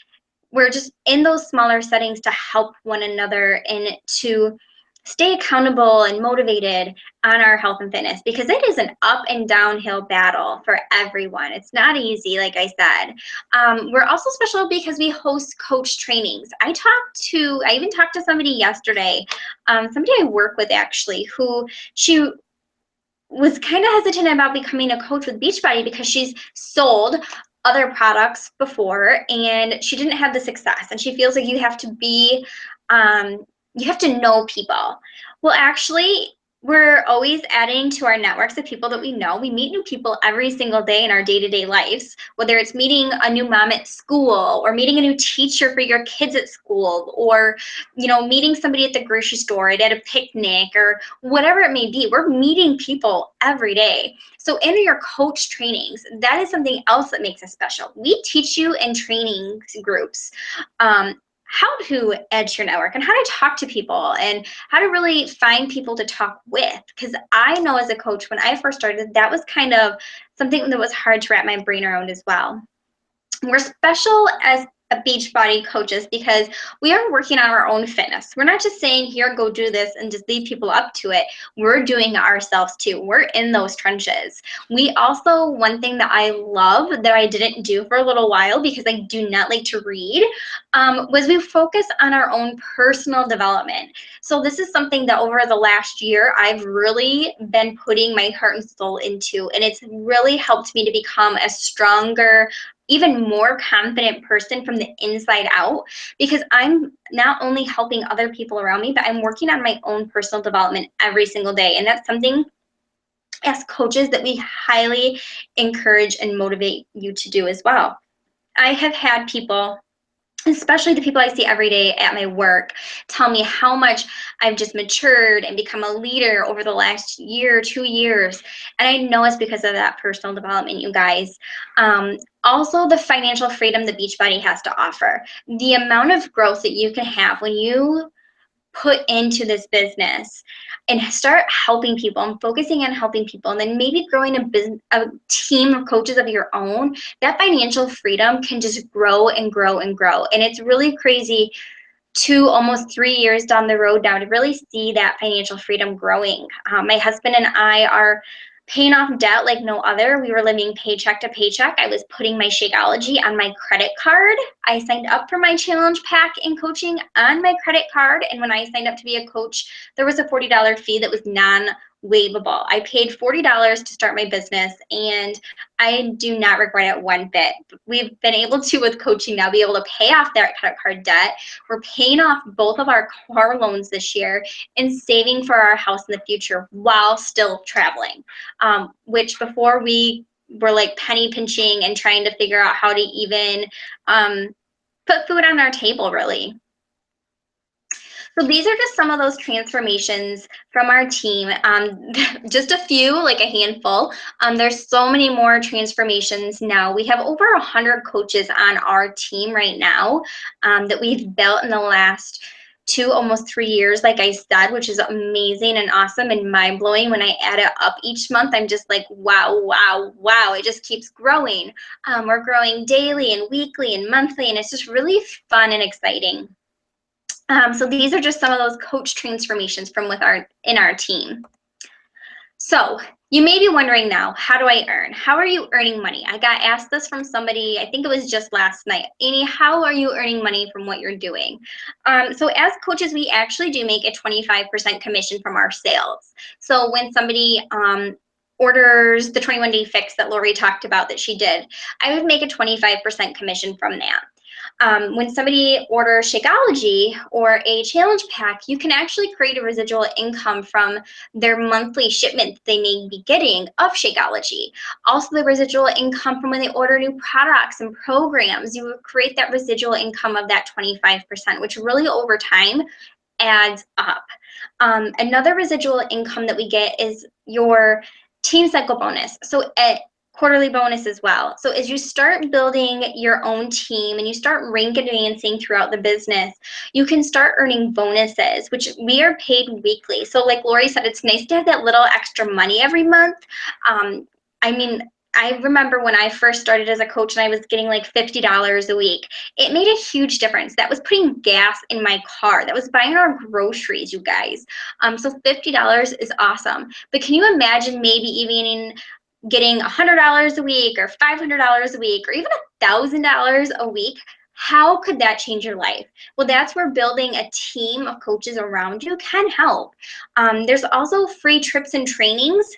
in those smaller settings to help one another and to stay accountable and motivated on our health and fitness, because it is an up and downhill battle for everyone. It's not easy, like I said. We're also special because we host coach trainings. I even talked to somebody yesterday, somebody I work with actually, who she was kind of hesitant about becoming a coach with Beachbody because she's sold other products before and she didn't have the success, and she feels like you have to be you have to know people. Well, actually, we're always adding to our networks of people that we know. We meet new people every single day in our day-to-day lives, whether it's meeting a new mom at school or meeting a new teacher for your kids at school, or meeting somebody at the grocery store, at a picnic, or whatever it may be. We're meeting people every day. So in your coach trainings, that is something else that makes us special. We teach you in training groups how to edge your network and how to talk to people and how to really find people to talk with. Because I know as a coach, when I first started, that was kind of something that was hard to wrap my brain around as well. We're special as a Beachbody coaches because we are working on our own fitness. We're not just saying, here, go do this and just leave people up to it. We're doing it ourselves too. We're in those trenches. We also, one thing that I love that I didn't do for a little while because I do not like to read, was we focus on our own personal development. So this is something that over the last year, I've really been putting my heart and soul into, and it's really helped me to become a stronger, even more confident person from the inside out, because I'm not only helping other people around me, but I'm working on my own personal development every single day. And that's something as coaches that we highly encourage and motivate you to do as well. I have had people, especially the people I see every day at my work, tell me how much I've just matured and become a leader over the last year, 2 years. And I know it's because of that personal development, you guys. Also, the financial freedom that Beachbody has to offer. The amount of growth that you can have when you put into this business and start helping people and focusing on helping people, and then maybe growing a team of coaches of your own, that financial freedom can just grow and grow and grow. And it's really crazy, 2, almost 3 years down the road now, to really see that financial freedom growing. My husband and I are paying off debt like no other. We were living paycheck to paycheck. I was putting my Shakeology on my credit card. I signed up for my challenge pack in coaching on my credit card. And when I signed up to be a coach, there was a $40 fee that was non-waivable. I paid $40 to start my business, and I do not regret it one bit. We've been able to, with coaching now, be able to pay off that credit card debt. We're paying off both of our car loans this year and saving for our house in the future while still traveling, which before we were like penny pinching and trying to figure out how to even put food on our table, really. So these are just some of those transformations from our team. Just a few, like a handful. There's so many more transformations now. We have over 100 coaches on our team right now that we've built in the last 2, almost 3 years, like I said, which is amazing and awesome and mind-blowing. When I add it up each month, I'm just like, wow, wow, wow. It just keeps growing. We're growing daily and weekly and monthly, and it's just really fun and exciting. So these are just some of those coach transformations from in our team. So you may be wondering now, how do I earn? How are you earning money? I got asked this from somebody, I think it was just last night. Annie, how are you earning money from what you're doing? So as coaches, we actually do make a 25% commission from our sales. So when somebody orders the 21-day fix that Lori talked about that she did, I would make a 25% commission from that. When somebody orders Shakeology or a challenge pack, you can actually create a residual income from their monthly shipment that they may be getting of Shakeology. Also, the residual income from when they order new products and programs, you would create that residual income of that 25%, which really over time adds up. Another residual income that we get is your team cycle bonus. So at quarterly bonus as well. So as you start building your own team and you start rank advancing throughout the business, you can start earning bonuses, which we are paid weekly. So like Lori said, it's nice to have that little extra money every month. I mean, I remember when I first started as a coach and I was getting like $50 a week. It made a huge difference. That was putting gas in my car. That was buying our groceries, you guys. So $50 is awesome. But can you imagine maybe even getting $100 a week or $500 a week or even $1,000 a week? How could that change your life? Well, that's where building a team of coaches around you can help. There's also free trips and trainings.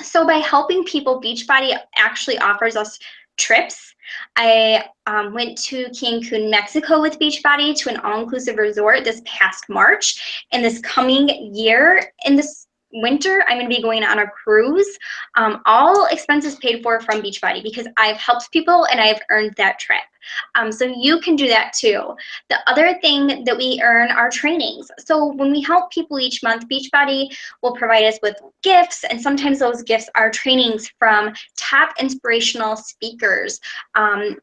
So by helping people, Beachbody actually offers us trips. I went to Cancun, Mexico with Beachbody to an all-inclusive resort this past March. And this coming year, in this winter, I'm going to be going on a cruise, all expenses paid for from Beachbody, because I've helped people and I've earned that trip. So you can do that too. The other thing that we earn are trainings. So when we help people each month, Beachbody will provide us with gifts, and sometimes those gifts are trainings from top inspirational speakers.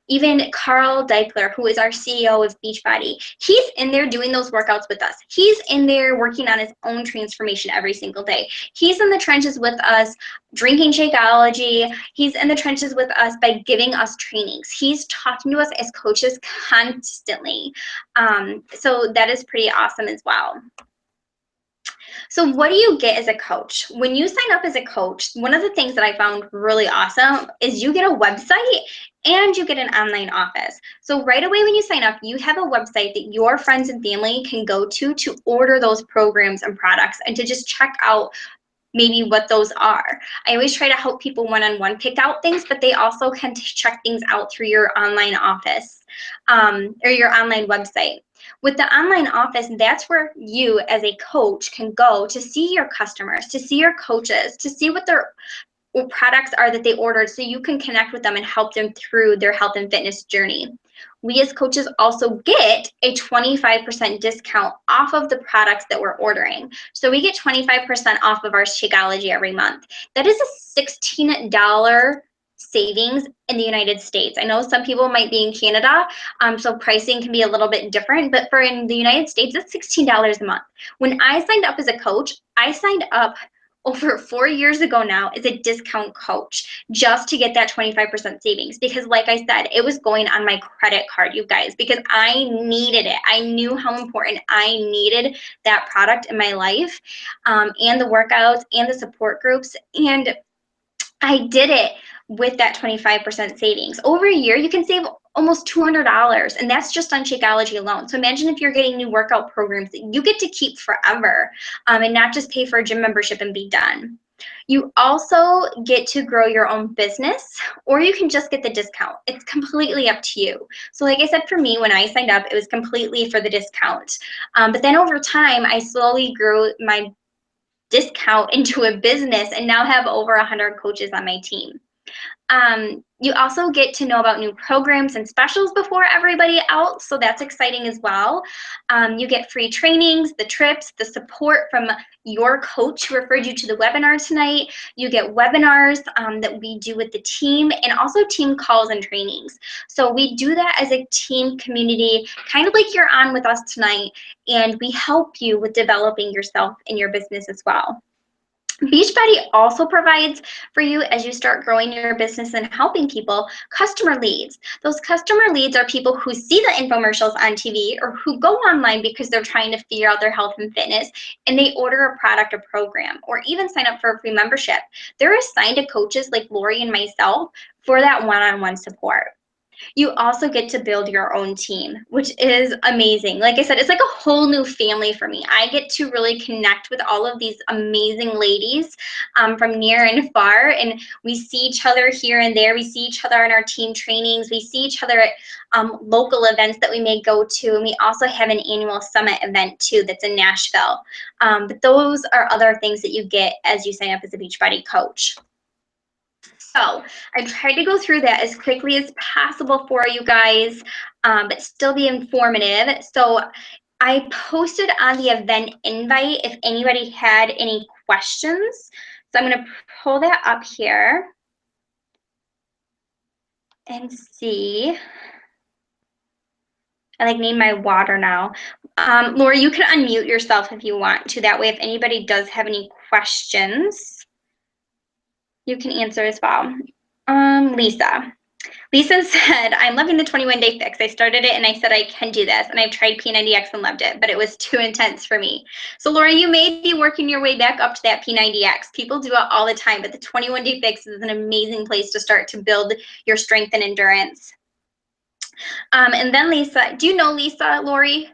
Even Carl Deichler, who is our CEO of Beachbody, he's in there doing those workouts with us. He's in there working on his own transformation every single day. He's in the trenches with us drinking Shakeology. He's in the trenches with us by giving us trainings. He's talking to us as coaches constantly. So that is pretty awesome as well. So what do you get as a coach? When you sign up as a coach, one of the things that I found really awesome is you get a website and you get an online office. So right away when you sign up, you have a website that your friends and family can go to order those programs and products and to just check out maybe what those are. I always try to help people one-on-one pick out things, but they also can check things out through your online office or your online website. With the online office, that's where you as a coach can go to see your customers, to see your coaches, to see what their products are that they ordered, so you can connect with them and help them through their health and fitness journey. We as coaches also get a 25% discount off of the products that we're ordering. So we get 25% off of our Shakeology every month. That is a $16 savings in the United States. I know some people might be in Canada, so pricing can be a little bit different, but for in the United States, it's $16 a month. When I signed up as a coach, I signed up over 4 years ago now as a discount coach just to get that 25% savings, because like I said, it was going on my credit card, you guys, because I needed it. I knew how important I needed that product in my life, and the workouts and the support groups, and I did it with that 25% savings. Over a year, you can save almost $200, and that's just on Shakeology alone. So imagine if you're getting new workout programs that you get to keep forever, and not just pay for a gym membership and be done. You also get to grow your own business, or you can just get the discount. It's completely up to you. So like I said, for me, when I signed up, it was completely for the discount. But then over time, I slowly grew my discount into a business and now have over 100 coaches on my team. You also get to know about new programs and specials before everybody else, so that's exciting as well. You get free trainings, the trips, the support from your coach who referred you to the webinar tonight. You get webinars that we do with the team, and also team calls and trainings. So we do that as a team community, kind of like you're on with us tonight, and we help you with developing yourself and your business as well. Beachbody also provides for you, as you start growing your business and helping people, customer leads. Those customer leads are people who see the infomercials on TV or who go online because they're trying to figure out their health and fitness, and they order a product or program, or even sign up for a free membership. They're assigned to coaches like Lori and myself for that one-on-one support. You also get to build your own team, which is amazing. Like I said, it's like a whole new family for me. I get to really connect with all of these amazing ladies from near and far, and we see each other here and there. We see each other in our team trainings. We see each other at local events that we may go to, and we also have an annual summit event too that's in Nashville. But those are other things that you get as you sign up as a Beachbody coach. So I tried to go through that as quickly as possible for you guys, but still be informative. So I posted on the event invite if anybody had any questions. So I'm going to pull that up here and see. I need my water now. Laura, you can unmute yourself if you want to. That way, if anybody does have any questions, you can answer as well. Lisa. Lisa said, I'm loving the 21-day fix. I started it and I said I can do this, and I've tried P90X and loved it, but it was too intense for me. So Laura, you may be working your way back up to that P90X. People do it all the time, but the 21-day fix is an amazing place to start to build your strength and endurance. And then Lisa, do you know Lisa, Lori?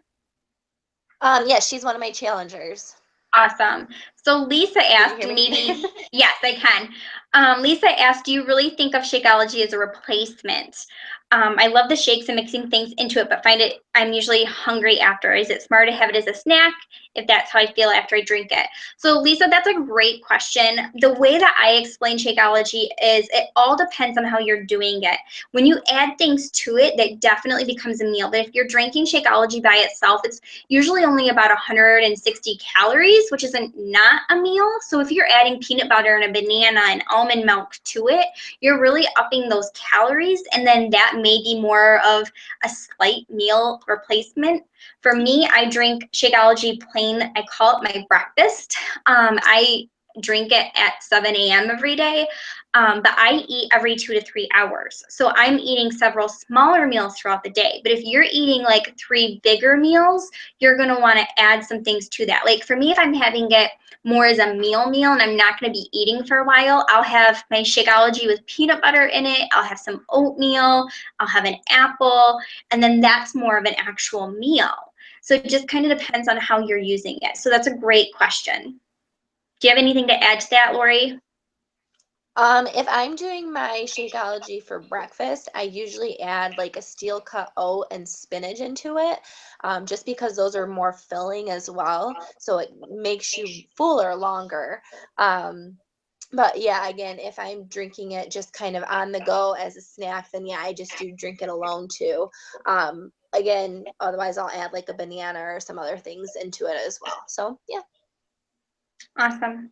Yes, she's one of my challengers. Awesome. So Lisa asked, Can you hear me? maybe, yes, I can. Lisa asked, do you really think of Shakeology as a replacement? I love the shakes and mixing things into it, but find it, I'm usually hungry after. Is it smart to have it as a snack if that's how I feel after I drink it? So Lisa, that's a great question. The way that I explain Shakeology is it all depends on how you're doing it. When you add things to it, that definitely becomes a meal. But if you're drinking Shakeology by itself, it's usually only about 160 calories, which isn't not a meal. So if you're adding peanut butter and a banana and almond milk to it, you're really upping those calories, and then that may be more of a slight meal replacement. For me, I drink Shakeology plain. I call it my breakfast. I drink it at 7 a.m. every day, but I eat every 2 to 3 hours. So I'm eating several smaller meals throughout the day. But if you're eating like 3 bigger meals, you're going to want to add some things to that. Like for me, if I'm having it more as a meal and I'm not going to be eating for a while, I'll have my Shakeology with peanut butter in it. I'll have some oatmeal. I'll have an apple. And then that's more of an actual meal. So it just kind of depends on how you're using it. So that's a great question. Do you have anything to add to that, Lori? If I'm doing my Shakeology for breakfast, I usually add like a steel cut oat and spinach into it, just because those are more filling as well. So it makes you fuller longer. But yeah, again, if I'm drinking it just kind of on the go as a snack, then yeah, I just do drink it alone too. Again, otherwise I'll add like a banana or some other things into it as well. So yeah. Awesome.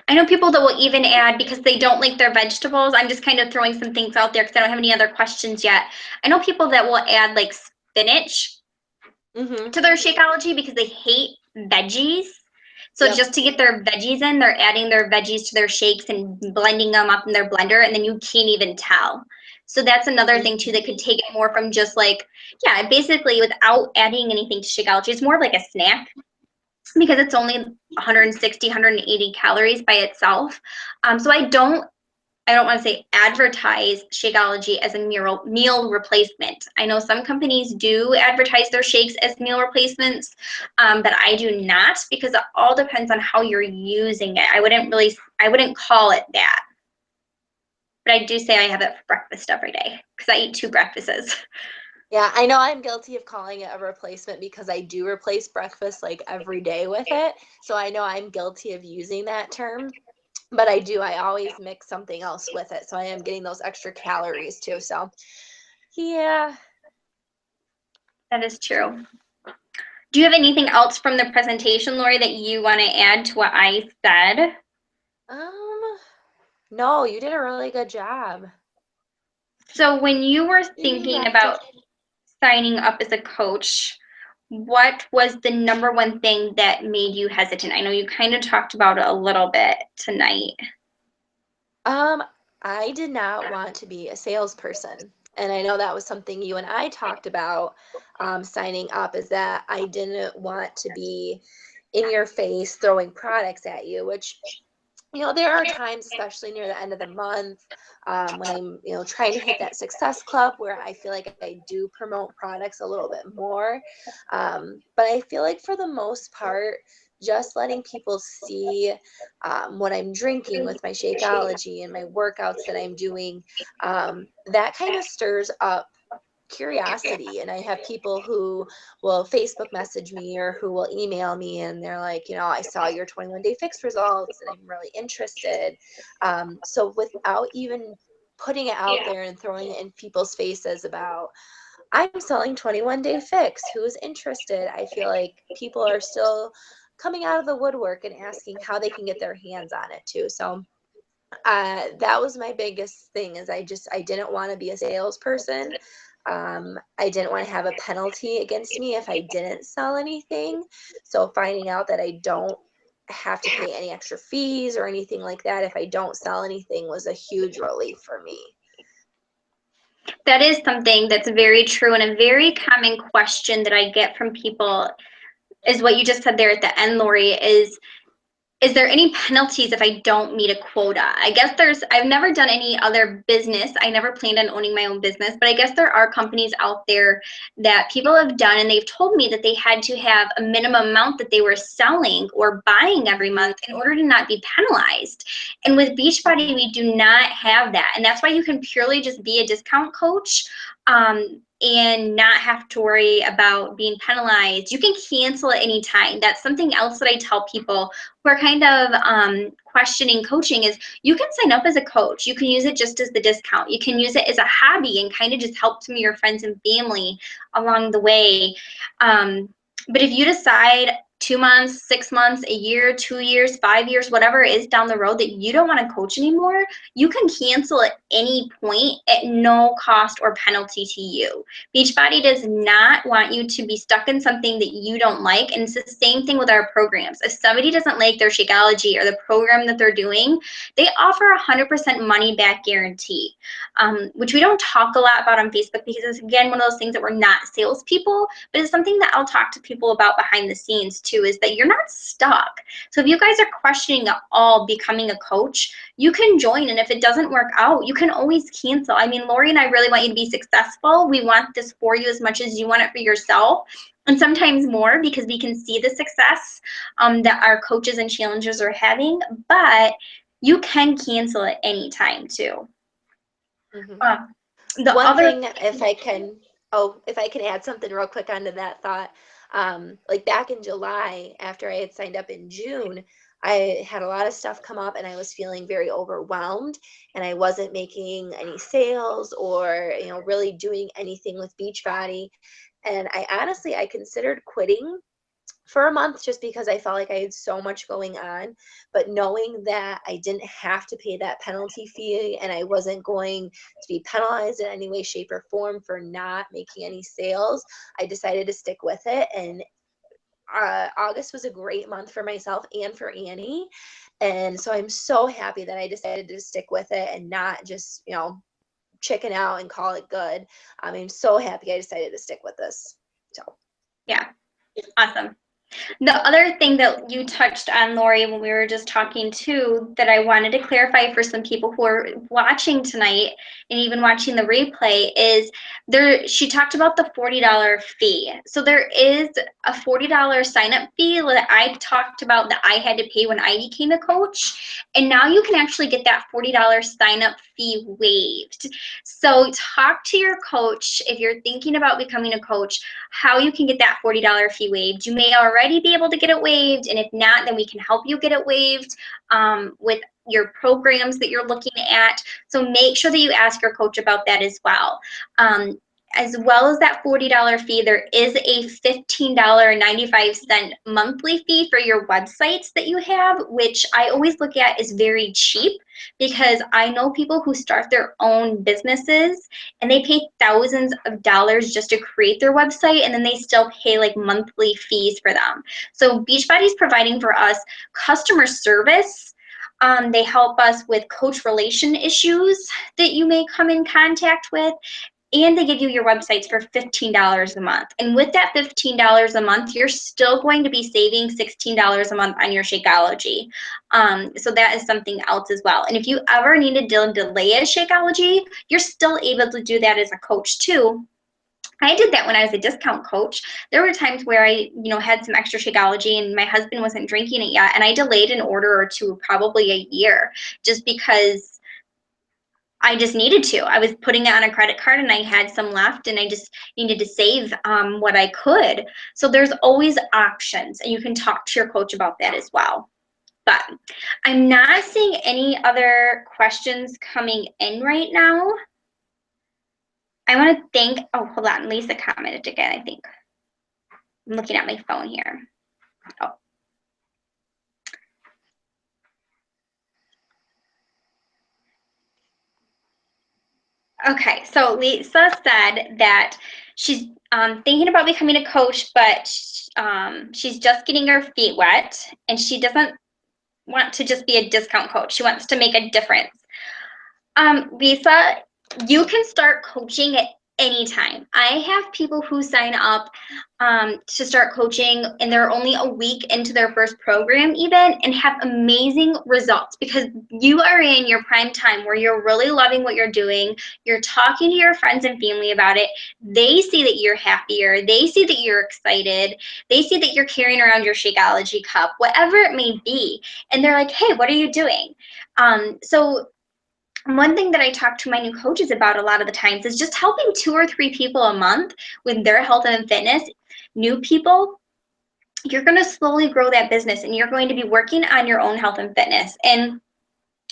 I know people that will even add, because they don't like their vegetables. I'm just kind of throwing some things out there because I don't have any other questions yet. I know people that will add like spinach to their Shakeology because they hate veggies. So Yep. just to get their veggies in, they're adding their veggies to their shakes and blending them up in their blender, and then you can't even tell. So that's another thing too that could take it more from just like, yeah, basically without adding anything to Shakeology. It's more of like a snack because it's only 160, 180 calories by itself. So I don't want to say advertise Shakeology as a meal replacement. I know some companies do advertise their shakes as meal replacements, but I do not, because it all depends on how you're using it. I wouldn't call it that. But I do say I have it for breakfast every day because I eat 2 breakfasts. Yeah, I know I'm guilty of calling it a replacement because I do replace breakfast like every day with it. So I know I'm guilty of using that term, but I always mix something else with it. So I am getting those extra calories too. So yeah. That is true. Do you have anything else from the presentation, Lori, that you want to add to what I said? No, you did a really good job. So when you were thinking about signing up as a coach, what was the number one thing that made you hesitant? I know you kind of talked about it a little bit tonight. I did not want to be a salesperson. And I know that was something you and I talked about, signing up, is that I didn't want to be in your face throwing products at you, which, there are times, especially near the end of the month, when I'm, trying to hit that success club where I feel like I do promote products a little bit more. But I feel like for the most part, just letting people see what I'm drinking with my Shakeology and my workouts that I'm doing, that kind of stirs up curiosity. And I have people who will Facebook message me or who will email me, and they're like, I saw your 21-day fix results and I'm really interested. So without even putting it out there and throwing it in people's faces about, I'm selling 21-day fix, who's interested, I feel like people are still coming out of the woodwork and asking how they can get their hands on it too. So that was my biggest thing, is I didn't want to be a salesperson. I didn't want to have a penalty against me if I didn't sell anything. So finding out that I don't have to pay any extra fees or anything like that if I don't sell anything was a huge relief for me. That is something that's very true, and a very common question that I get from people is what you just said there at the end, Lori, is is there any penalties if I don't meet a quota? I guess I've never done any other business. I never planned on owning my own business, but I guess there are companies out there that people have done, and they've told me that they had to have a minimum amount that they were selling or buying every month in order to not be penalized. And with Beachbody, we do not have that. And that's why you can purely just be a discount coach. And not have to worry about being penalized. You can cancel at any time. That's something else that I tell people who are kind of questioning coaching is you can sign up as a coach. You can use it just as the discount. You can use it as a hobby and kind of just help some of your friends and family along the way. But if you decide 2 months, 6 months, a year, 2 years, 5 years, whatever it is down the road that you don't want to coach anymore, you can cancel at any point at no cost or penalty to you. Beachbody does not want you to be stuck in something that you don't like. And it's the same thing with our programs. If somebody doesn't like their Shakeology or the program that they're doing, they offer 100% money back guarantee, which we don't talk a lot about on Facebook because it's, again, one of those things that we're not salespeople, but it's something that I'll talk to people about behind the scenes too, is that you're not stuck. So if you guys are questioning at all becoming a coach, you can join, and if it doesn't work out, you can always cancel. I mean, Lori and I really want you to be successful. We want this for you as much as you want it for yourself, and sometimes more, because we can see the success that our coaches and challengers are having, but you can cancel at any time too. One thing, if I can add something real quick onto that thought, like back in July, after I had signed up in June, I had a lot of stuff come up and I was feeling very overwhelmed, and I wasn't making any sales or, really doing anything with Beachbody. And I considered quitting for a month just because I felt like I had so much going on. But knowing that I didn't have to pay that penalty fee and I wasn't going to be penalized in any way, shape, or form for not making any sales, I decided to stick with it. And August was a great month for myself and for Annie. And so I'm so happy that I decided to stick with it and not just, chicken out and call it good. I'm so happy I decided to stick with this. So yeah, awesome. The other thing that you touched on, Lori, when we were just talking too, that I wanted to clarify for some people who are watching tonight and even watching the replay is she talked about the $40 fee. So there is a $40 sign-up fee that I talked about that I had to pay when I became a coach. And now you can actually get that $40 sign-up fee waived. So talk to your coach if you're thinking about becoming a coach, how you can get that $40 fee waived. You may already be able to get it waived, and if not, then we can help you get it waived with your programs that you're looking at. So make sure that you ask your coach about that as well. As well as that $40 fee, there is a $15.95 monthly fee for your websites that you have, which I always look at as very cheap, because I know people who start their own businesses and they pay thousands of dollars just to create their website, and then they still pay like monthly fees for them. So Beachbody is providing for us customer service. They help us with coach relation issues that you may come in contact with, and they give you your websites for $15 a month. And with that $15 a month, you're still going to be saving $16 a month on your Shakeology. So that is something else as well. And if you ever needed to delay a Shakeology, you're still able to do that as a coach too. I did that when I was a discount coach. There were times where I, had some extra Shakeology and my husband wasn't drinking it yet, and I delayed an order or two, probably a year, just because I just needed to. I was putting it on a credit card and I had some left, and I just needed to save what I could. So there's always options, and you can talk to your coach about that as well. But I'm not seeing any other questions coming in right now. I want to thank, hold on, Lisa commented again, I think. I'm looking at my phone here. Oh. Okay, so Lisa said that she's thinking about becoming a coach, but she's just getting her feet wet, and she doesn't want to just be a discount coach. She wants to make a difference. Lisa, you can start coaching at anytime. I have people who sign up to start coaching and they're only a week into their first program even and have amazing results because you are in your prime time where you're really loving what you're doing. You're talking to your friends and family about it. They see that you're happier. They see that you're excited. They see that you're carrying around your Shakeology cup, whatever it may be. And they're like, hey, what are you doing? So one thing that I talk to my new coaches about a lot of the times is just helping 2 or 3 people a month with their health and fitness. New people, you're going to slowly grow that business and you're going to be working on your own health and fitness. And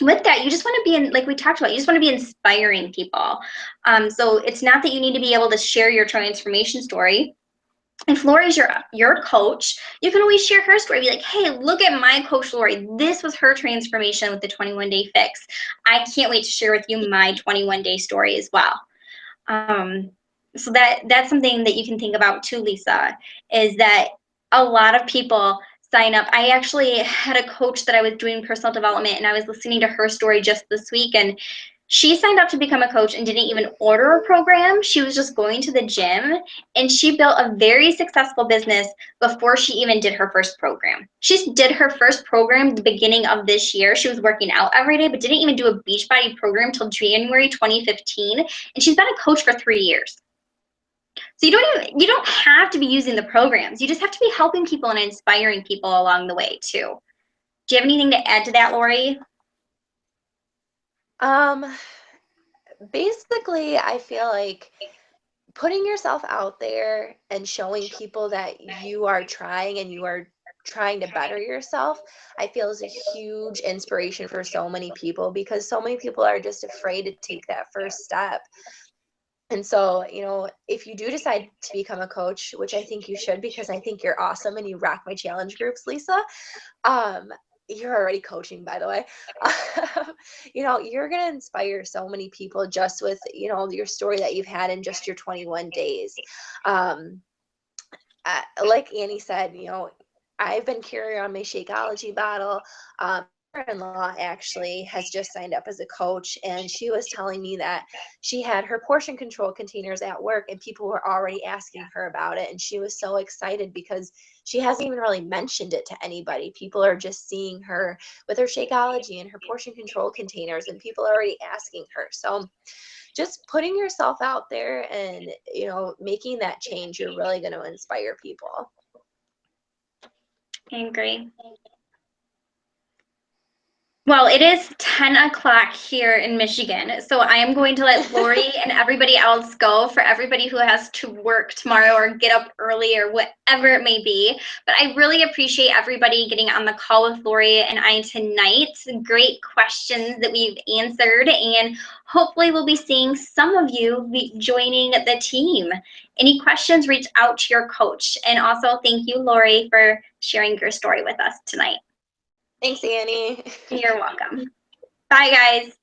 with that, you just want to be in, like we talked about, you just want to be inspiring people. So it's not that you need to be able to share your transformation story. If Lori's your coach, you can always share her story. Be like, hey, look at my coach Lori. This was her transformation with the 21-day fix. I can't wait to share with you my 21-day story as well. So that's something that you can think about too, Lisa, is that a lot of people sign up. I actually had a coach that I was doing personal development and I was listening to her story just this week, and she signed up to become a coach and didn't even order a program. She was just going to the gym and she built a very successful business before she even did her first program. She did her first program the beginning of this year. She was working out every day, but didn't even do a Beachbody program till January 2015. And she's been a coach for 3 years. So you don't have to be using the programs. You just have to be helping people and inspiring people along the way too. Do you have anything to add to that, Lori? Basically, I feel like putting yourself out there and showing people that you are trying and you are trying to better yourself, I feel is a huge inspiration for so many people because so many people are just afraid to take that first step. And so, if you do decide to become a coach, which I think you should because I think you're awesome and you rock my challenge groups, Lisa, you're already coaching, by the way. You're going to inspire so many people just with, your story that you've had in just your 21 days. Like Annie said, I've been carrying on my Shakeology bottle. In-law actually has just signed up as a coach, and she was telling me that she had her portion control containers at work and people were already asking her about it, and she was so excited because she hasn't even really mentioned it to anybody. People are just seeing her with her Shakeology and her portion control containers, and people are already asking her. So just putting yourself out there and making that change, you're really going to inspire people. I agree. Well, it is 10 o'clock here in Michigan, so I am going to let Lori and everybody else go for everybody who has to work tomorrow or get up early or whatever it may be. But I really appreciate everybody getting on the call with Lori and I tonight. Great questions that we've answered, and hopefully we'll be seeing some of you be joining the team. Any questions, reach out to your coach. And also thank you, Lori, for sharing your story with us tonight. Thanks, Annie. You're welcome. Bye, guys.